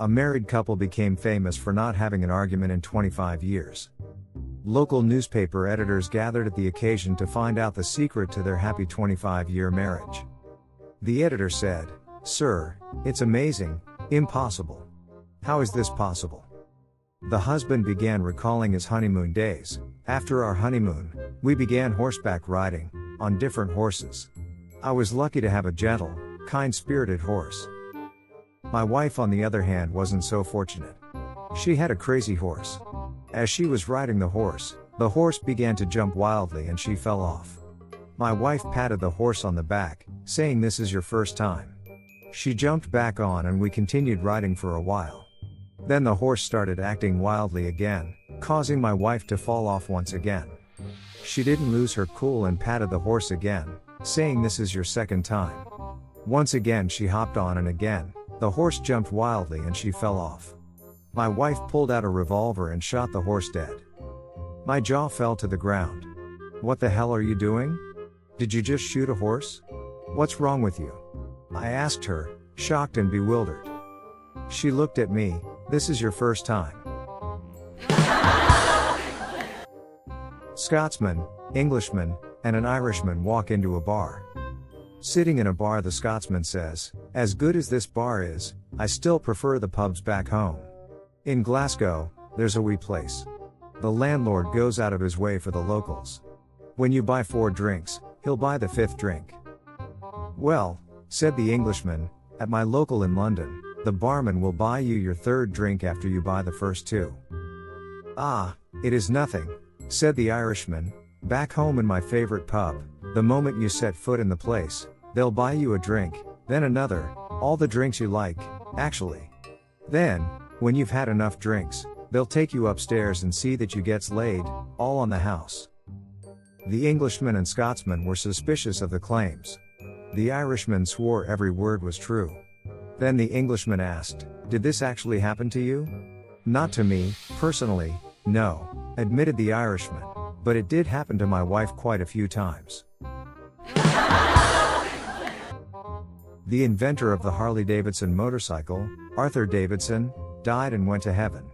A married couple became famous for not having an argument in 25 years. Local newspaper editors gathered at the occasion to find out the secret to their happy 25-year marriage. The editor said, "Sir, it's amazing, impossible. How is this possible?" The husband began recalling his honeymoon days. "After our honeymoon, we began horseback riding, on different horses. I was lucky to have a gentle, kind-spirited horse. My wife, on the other hand, wasn't so fortunate. She had a crazy horse. As she was riding the horse began to jump wildly and she fell off. My wife patted the horse on the back, saying, 'This is your first time.' She jumped back on and we continued riding for a while. Then the horse started acting wildly again, causing my wife to fall off once again. She didn't lose her cool and patted the horse again, saying, 'This is your second time.' Once again she hopped on and again, the horse jumped wildly and she fell off. My wife pulled out a revolver and shot the horse dead. My jaw fell to the ground. 'What the hell are you doing? Did you just shoot a horse? What's wrong with you?' I asked her, shocked and bewildered. She looked at me, 'This is your first time.'" Scotsman, Englishman, and an Irishman walk into a bar. Sitting in a bar, the Scotsman says, "As good as this bar is, I still prefer the pubs back home. In Glasgow, there's a wee place. The landlord goes out of his way for the locals. When you buy 4 drinks, he'll buy the 5th drink." "Well," said the Englishman, "at my local in London, the barman will buy you your 3rd drink after you buy the first 2. "Ah, it is nothing," said the Irishman. "Back home in my favorite pub, the moment you set foot in the place, they'll buy you a drink, then another, all the drinks you like, actually. Then, when you've had enough drinks, they'll take you upstairs and see that you gets laid, all on the house." The Englishman and Scotsman were suspicious of the claims. The Irishman swore every word was true. Then the Englishman asked, "Did this actually happen to you?" "Not to me, personally, no," admitted the Irishman, "but it did happen to my wife quite a few times." The inventor of the Harley-Davidson motorcycle, Arthur Davidson, died and went to heaven.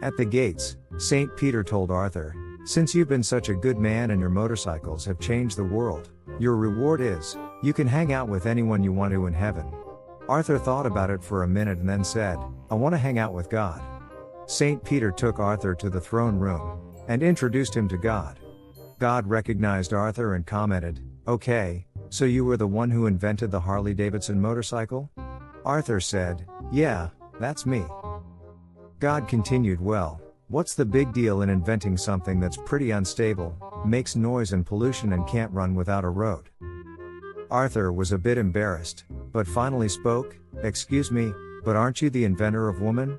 At the gates, St. Peter told Arthur, "Since you've been such a good man and your motorcycles have changed the world, your reward is, you can hang out with anyone you want to in heaven." Arthur thought about it for a minute and then said, "I want to hang out with God." St. Peter took Arthur to the throne room and introduced him to God. God recognized Arthur and commented, "Okay, so you were the one who invented the Harley-Davidson motorcycle?" Arthur said, "Yeah, that's me." God continued, "Well, what's the big deal in inventing something that's pretty unstable, makes noise and pollution and can't run without a road?" Arthur was a bit embarrassed, but finally spoke, "Excuse me, but aren't you the inventor of woman?"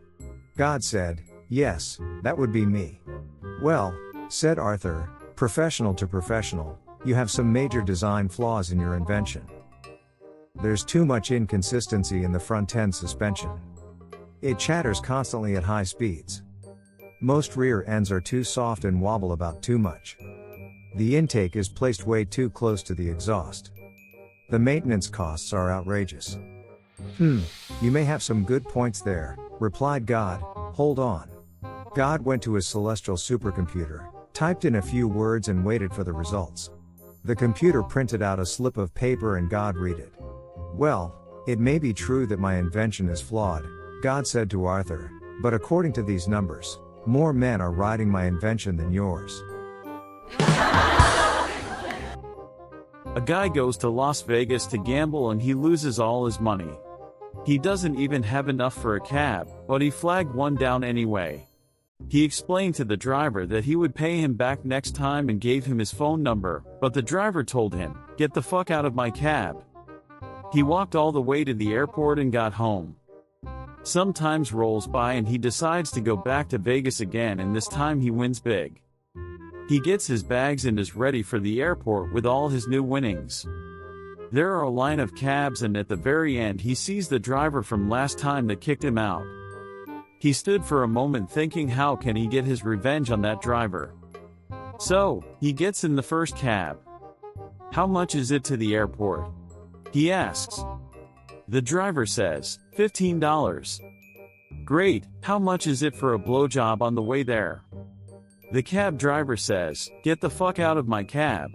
God said, "Yes, that would be me." "Well," said Arthur, "professional to professional, you have some major design flaws in your invention. There's too much inconsistency in the front end suspension. It chatters constantly at high speeds. Most rear ends are too soft and wobble about too much. The intake is placed way too close to the exhaust. The maintenance costs are outrageous." You may have some good points there," replied God. "Hold on." God went to his celestial supercomputer, typed in a few words and waited for the results. The computer printed out a slip of paper and God read it. "Well, it may be true that my invention is flawed," God said to Arthur, "but according to these numbers, more men are riding my invention than yours." A guy goes to Las Vegas to gamble and he loses all his money. He doesn't even have enough for a cab, but he flagged one down anyway. He explained to the driver that he would pay him back next time and gave him his phone number, but the driver told him, "Get the fuck out of my cab." He walked all the way to the airport and got home. Some time rolls by and he decides to go back to Vegas again, and this time he wins big. He gets his bags and is ready for the airport with all his new winnings. There are a line of cabs and at the very end he sees the driver from last time that kicked him out. He stood for a moment thinking, how can he get his revenge on that driver? So, he gets in the first cab. "How much is it to the airport?" he asks. The driver says, $15. Great, how much is it for a blowjob on the way there? The cab driver says, get the fuck out of my cab.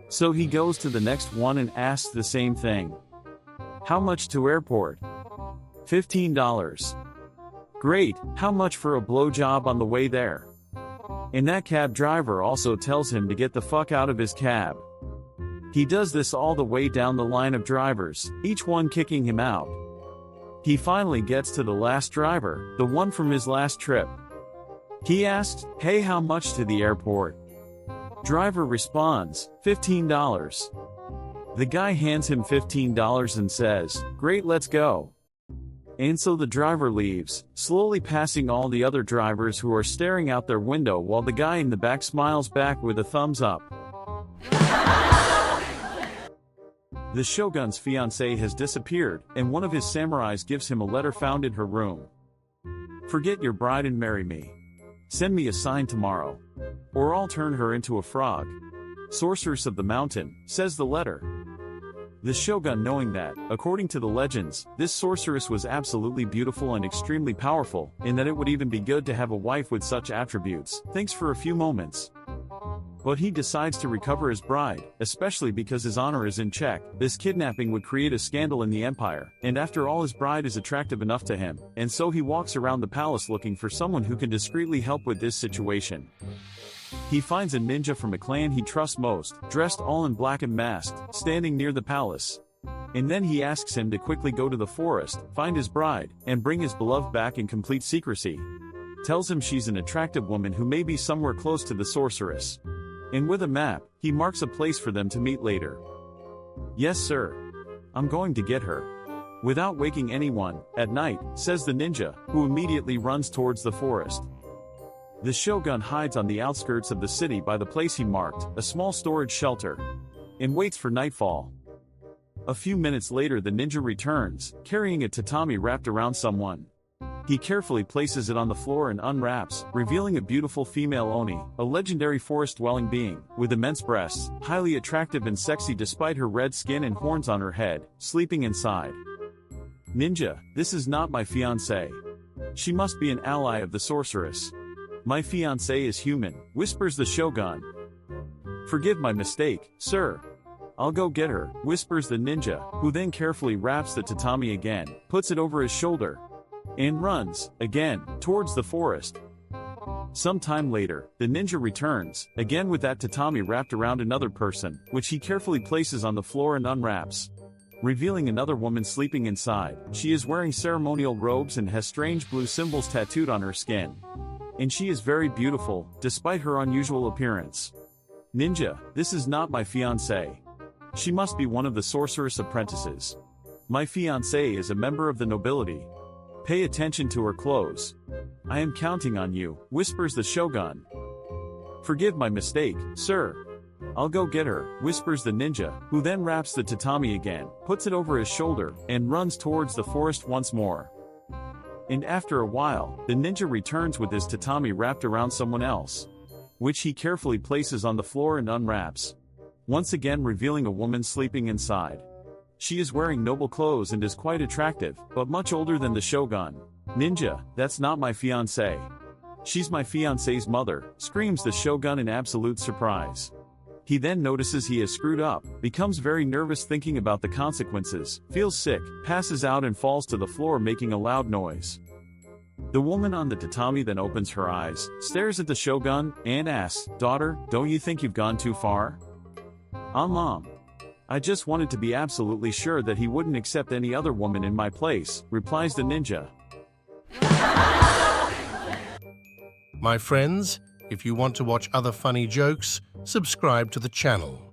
So he goes to the next one and asks the same thing. How much to airport? $15. Great, how much for a blowjob on the way there? And that cab driver also tells him to get the fuck out of his cab. He does this all the way down the line of drivers, each one kicking him out. He finally gets to the last driver, the one from his last trip. He asks, hey, how much to the airport? Driver responds, $15. The guy hands him $15 and says, great, let's go. And so the driver leaves, slowly passing all the other drivers who are staring out their window while the guy in the back smiles back with a thumbs up. The shogun's fiancée has disappeared, and one of his samurais gives him a letter found in her room. Forget your bride and marry me. Send me a sign tomorrow, or I'll turn her into a frog. Sorceress of the mountain, says the letter. The shogun, knowing that, according to the legends, this sorceress was absolutely beautiful and extremely powerful, and that it would even be good to have a wife with such attributes, thinks for a few moments. But he decides to recover his bride, especially because his honor is in check. This kidnapping would create a scandal in the empire, and after all, his bride is attractive enough to him, and so he walks around the palace looking for someone who can discreetly help with this situation. He finds a ninja from a clan he trusts most, dressed all in black and masked, standing near the palace. And then he asks him to quickly go to the forest, find his bride, and bring his beloved back in complete secrecy. Tells him she's an attractive woman who may be somewhere close to the sorceress. And with a map, he marks a place for them to meet later. Yes, sir. I'm going to get her. Without waking anyone, at night, says the ninja, who immediately runs towards the forest. The shogun hides on the outskirts of the city by the place he marked, a small storage shelter, and waits for nightfall. A few minutes later, the ninja returns, carrying a tatami wrapped around someone. He carefully places it on the floor and unwraps, revealing a beautiful female Oni, a legendary forest-dwelling being, with immense breasts, highly attractive and sexy despite her red skin and horns on her head, sleeping inside. Ninja, this is not my fiancée. She must be an ally of the sorceress. My fiancée is human, whispers the shogun. Forgive my mistake, sir. I'll go get her, whispers the ninja, who then carefully wraps the tatami again, puts it over his shoulder, and runs, again, towards the forest. Some time later, the ninja returns, again with that tatami wrapped around another person, which he carefully places on the floor and unwraps, revealing another woman sleeping inside. She is wearing ceremonial robes and has strange blue symbols tattooed on her skin. And she is very beautiful, despite her unusual appearance. Ninja, this is not my fiancée. She must be one of the sorceress apprentices. My fiancée is a member of the nobility. Pay attention to her clothes. I am counting on you, whispers the shogun. Forgive my mistake, sir. I'll go get her, whispers the ninja, who then wraps the tatami again, puts it over his shoulder, and runs towards the forest once more. And after a while, the ninja returns with his tatami wrapped around someone else, which he carefully places on the floor and unwraps, once again revealing a woman sleeping inside. She is wearing noble clothes and is quite attractive, but much older than the shogun. Ninja, that's not my fiancée. She's my fiancée's mother, screams the shogun in absolute surprise. He then notices he has screwed up, becomes very nervous thinking about the consequences, feels sick, passes out and falls to the floor making a loud noise. The woman on the tatami then opens her eyes, stares at the shogun, and asks, "Daughter, don't you think you've gone too far?" Mom. I just wanted to be absolutely sure that he wouldn't accept any other woman in my place," replies the ninja. My friends, if you want to watch other funny jokes, subscribe to the channel.